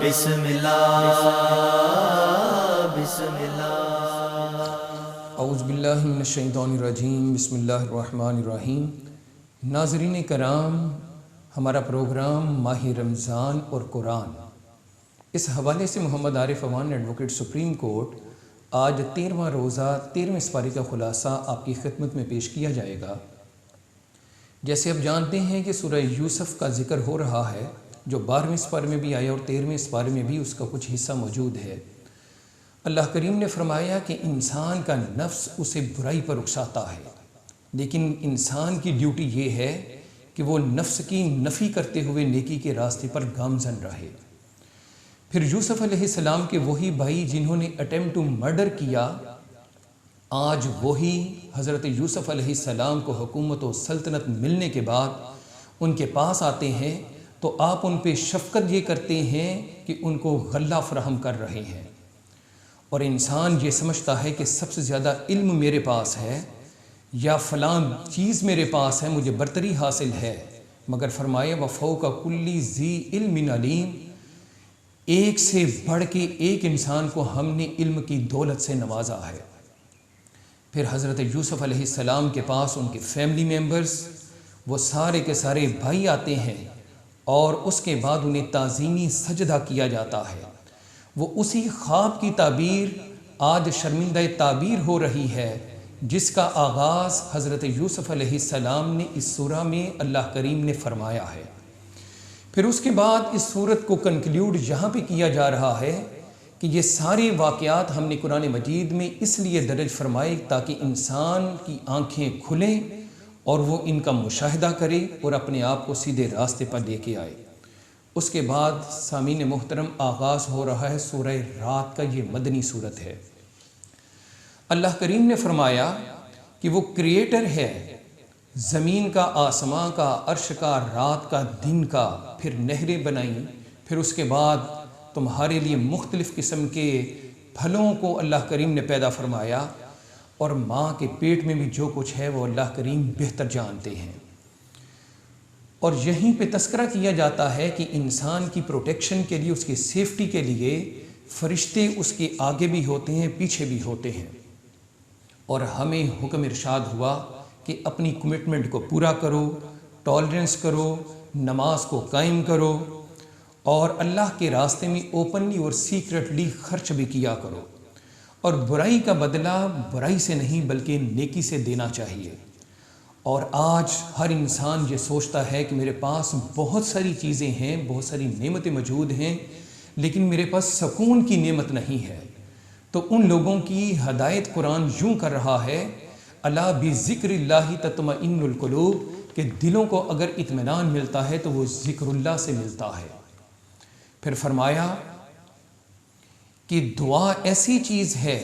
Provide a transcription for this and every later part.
بسم اللہ بسم اللہ۔ اعوذ باللہ من الشیطان الرجیم، بسم اللہ الرحمن الرحیم۔ ناظرین کرام، ہمارا پروگرام ماہ رمضان اور قرآن، اس حوالے سے محمد عارف امان ایڈوکیٹ سپریم کورٹ آج 13واں روزہ 13ویں سپارے کا خلاصہ آپ کی خدمت میں پیش کیا جائے گا۔ جیسے آپ جانتے ہیں کہ سورہ یوسف کا ذکر ہو رہا ہے، جو 12ویں سپارے میں بھی آیا اور 13ویں سپارے میں بھی اس کا کچھ حصہ موجود ہے۔ اللہ کریم نے فرمایا کہ انسان کا نفس اسے برائی پر اکساتا ہے، لیکن انسان کی ڈیوٹی یہ ہے کہ وہ نفس کی نفی کرتے ہوئے نیکی کے راستے پر گامزن رہے۔ پھر یوسف علیہ السلام کے وہی بھائی جنہوں نے اٹیمپٹ ٹو مرڈر کیا، آج وہی حضرت یوسف علیہ السلام کو حکومت و سلطنت ملنے کے بعد ان کے پاس آتے ہیں تو آپ ان پہ شفقت یہ کرتے ہیں کہ ان کو غلہ فراہم کر رہے ہیں۔ اور انسان یہ سمجھتا ہے کہ سب سے زیادہ علم میرے پاس ہے یا فلاں چیز میرے پاس ہے، مجھے برتری حاصل ہے، مگر فرمایا وَفَوْقَ كُلِّ ذِي عِلْمٍ عَلِيمٍ، ایک سے بڑھ کے ایک انسان کو ہم نے علم کی دولت سے نوازا ہے۔ پھر حضرت یوسف علیہ السلام کے پاس ان کے فیملی ممبرز، وہ سارے کے سارے بھائی آتے ہیں اور اس کے بعد انہیں تعظیمی سجدہ کیا جاتا ہے۔ وہ اسی خواب کی تعبیر آج شرمندہ تعبیر ہو رہی ہے جس کا آغاز حضرت یوسف علیہ السلام نے اس سورہ میں اللہ کریم نے فرمایا ہے۔ پھر اس کے بعد اس سورت کو کنکلیوڈ یہاں پہ کیا جا رہا ہے کہ یہ سارے واقعات ہم نے قرآن مجید میں اس لیے درج فرمائے تاکہ انسان کی آنکھیں کھلیں اور وہ ان کا مشاہدہ کرے اور اپنے آپ کو سیدھے راستے پر لے کے آئے۔ اس کے بعد سامعین محترم آغاز ہو رہا ہے سورہ رات کا، یہ مدنی سورت ہے۔ اللہ کریم نے فرمایا کہ وہ کریٹر ہے زمین کا، آسمان کا، عرش کا، رات کا، دن کا، پھر نہریں بنائیں، پھر اس کے بعد تمہارے لیے مختلف قسم کے پھلوں کو اللہ کریم نے پیدا فرمایا، اور ماں کے پیٹ میں بھی جو کچھ ہے وہ اللہ کریم بہتر جانتے ہیں۔ اور یہیں پہ تذکرہ کیا جاتا ہے کہ انسان کی پروٹیکشن کے لیے، اس کی سیفٹی کے لیے فرشتے اس کے آگے بھی ہوتے ہیں، پیچھے بھی ہوتے ہیں، اور ہمیں حکم ارشاد ہوا کہ اپنی کمٹمنٹ کو پورا کرو، ٹالرنس کرو، نماز کو قائم کرو، اور اللہ کے راستے میں اوپنلی اور سیکرٹلی خرچ بھی کیا کرو، اور برائی کا بدلہ برائی سے نہیں بلکہ نیکی سے دینا چاہیے۔ اور آج ہر انسان یہ سوچتا ہے کہ میرے پاس بہت ساری چیزیں ہیں، بہت ساری نعمتیں موجود ہیں، لیکن میرے پاس سکون کی نعمت نہیں ہے۔ تو ان لوگوں کی ہدایت قرآن یوں کر رہا ہے، الا بذکر اللہ تطمئن القلوب، کہ دلوں کو اگر اطمینان ملتا ہے تو وہ ذکر اللہ سے ملتا ہے۔ پھر فرمایا کہ دعا ایسی چیز ہے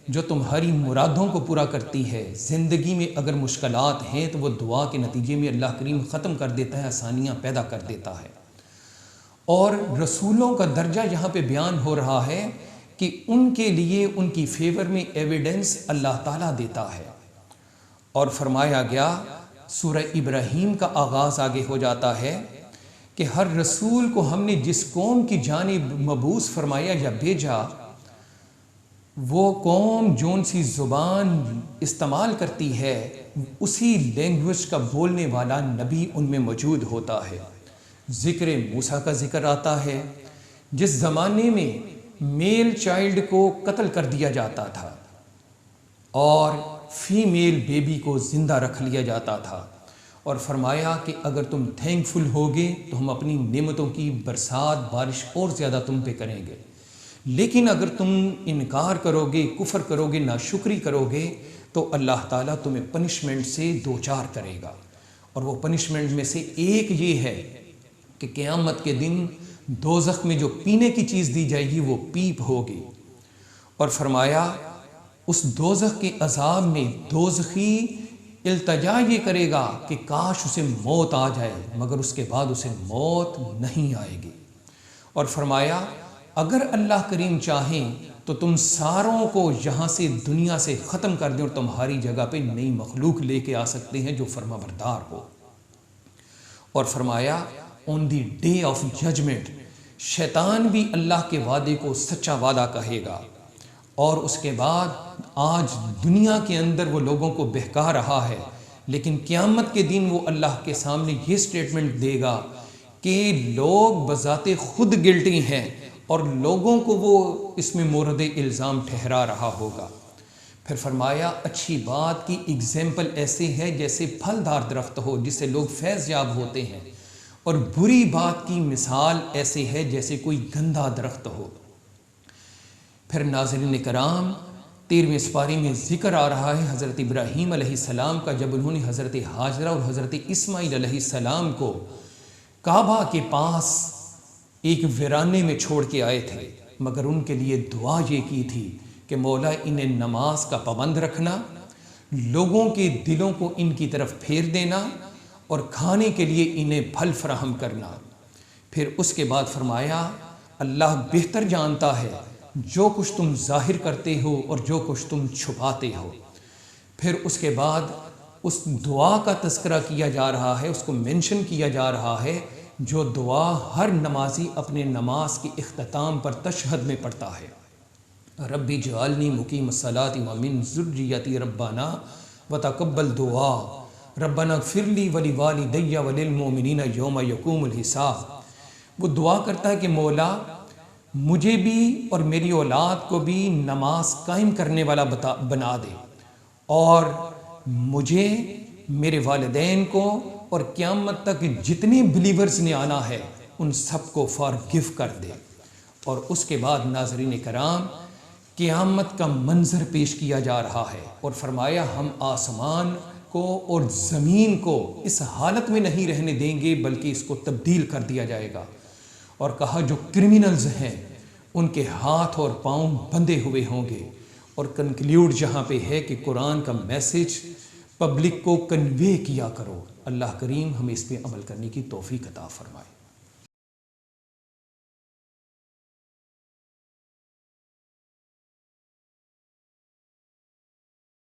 جو تمہاری مرادوں کو پورا کرتی ہے۔ زندگی میں اگر مشکلات ہیں تو وہ دعا کے نتیجے میں اللہ کریم ختم کر دیتا ہے، آسانیاں پیدا کر دیتا ہے۔ اور رسولوں کا درجہ یہاں پہ بیان ہو رہا ہے کہ ان کے لیے ان کی فیور میں ایویڈنس اللہ تعالیٰ دیتا ہے۔ اور فرمایا گیا، سورہ ابراہیم کا آغاز آگے ہو جاتا ہے کہ ہر رسول کو ہم نے جس قوم کی جانب مبعوث فرمایا یا بھیجا، وہ قوم جون سی زبان استعمال کرتی ہے اسی لینگویج کا بولنے والا نبی ان میں موجود ہوتا ہے۔ ذکر موسیٰ کا ذکر آتا ہے، جس زمانے میں میل چائلڈ کو قتل کر دیا جاتا تھا اور فیمیل بیبی کو زندہ رکھ لیا جاتا تھا، اور فرمایا کہ اگر تم تھینک فل ہوگے تو ہم اپنی نعمتوں کی برسات، بارش اور زیادہ تم پہ کریں گے، لیکن اگر تم انکار کرو گے، کفر کرو گے، ناشکری کرو گے تو اللہ تعالیٰ تمہیں پنشمنٹ سے دوچار کرے گا۔ اور وہ پنشمنٹ میں سے ایک یہ ہے کہ قیامت کے دن دوزخ میں جو پینے کی چیز دی جائے گی وہ پیپ ہوگی۔ اور فرمایا اس دوزخ کے عذاب میں دوزخی التجا یہ کرے گا کہ کاش اسے موت آ جائے، مگر اس کے بعد اسے موت نہیں آئے گی۔ اور فرمایا اگر اللہ کریم چاہیں تو تم ساروں کو یہاں سے دنیا سے ختم کر دیں اور تمہاری جگہ پہ نئی مخلوق لے کے آ سکتے ہیں جو فرما بردار ہو۔ اور فرمایا آن دی ڈے آف ججمنٹ، شیطان بھی اللہ کے وعدے کو سچا وعدہ کہے گا، اور اس کے بعد آج دنیا کے اندر وہ لوگوں کو بہکا رہا ہے، لیکن قیامت کے دن وہ اللہ کے سامنے یہ سٹیٹمنٹ دے گا کہ لوگ بذات خود گلٹی ہیں اور لوگوں کو وہ اس میں مورد الزام ٹھہرا رہا ہوگا۔ پھر فرمایا اچھی بات کی ایگزامپل ایسے ہے جیسے پھلدار درخت ہو جس سے لوگ فیض یاب ہوتے ہیں، اور بری بات کی مثال ایسے ہے جیسے کوئی گندا درخت ہو۔ پھر ناظرین کرام 13ویں سپارے میں ذکر آ رہا ہے حضرت ابراہیم علیہ السلام کا، جب انہوں نے حضرت ہاجرہ اور حضرت اسماعیل علیہ السلام کو کعبہ کے پاس ایک ویرانے میں چھوڑ کے آئے تھے، مگر ان کے لیے دعا یہ کی تھی کہ مولا انہیں نماز کا پابند رکھنا، لوگوں کے دلوں کو ان کی طرف پھیر دینا، اور کھانے کے لیے انہیں پھل فراہم کرنا۔ پھر اس کے بعد فرمایا اللہ بہتر جانتا ہے جو کچھ تم ظاہر کرتے ہو اور جو کچھ تم چھپاتے ہو۔ پھر اس کے بعد اس دعا کا تذکرہ کیا جا رہا ہے، اس کو مینشن کیا جا رہا ہے جو دعا ہر نمازی اپنے نماز کے اختتام پر تشہد میں پڑھتا ہے، ربی اجعلنی مقیم الصلاۃ ومن ذریتی ربنا وتقبل دعا ربنا اغفر لی ولوالدی وللمؤمنین یوم یقوم الحساب۔ وہ دعا کرتا ہے کہ مولا مجھے بھی اور میری اولاد کو بھی نماز قائم کرنے والا بنا دے، اور مجھے، میرے والدین کو، اور قیامت تک جتنے بلیورز نے آنا ہے ان سب کو فارگیو کر دے۔ اور اس کے بعد ناظرین کرام قیامت کا منظر پیش کیا جا رہا ہے، اور فرمایا ہم آسمان کو اور زمین کو اس حالت میں نہیں رہنے دیں گے بلکہ اس کو تبدیل کر دیا جائے گا، اور کہا جو کرمنلز ہیں ان کے ہاتھ اور پاؤں بندھے ہوئے ہوں گے، اور کنکلیوڈ جہاں پہ ہے کہ قرآن کا میسج پبلک کو کنوے کیا کرو۔ اللہ کریم ہمیں اس پہ عمل کرنے کی توفیق عطا فرمائے۔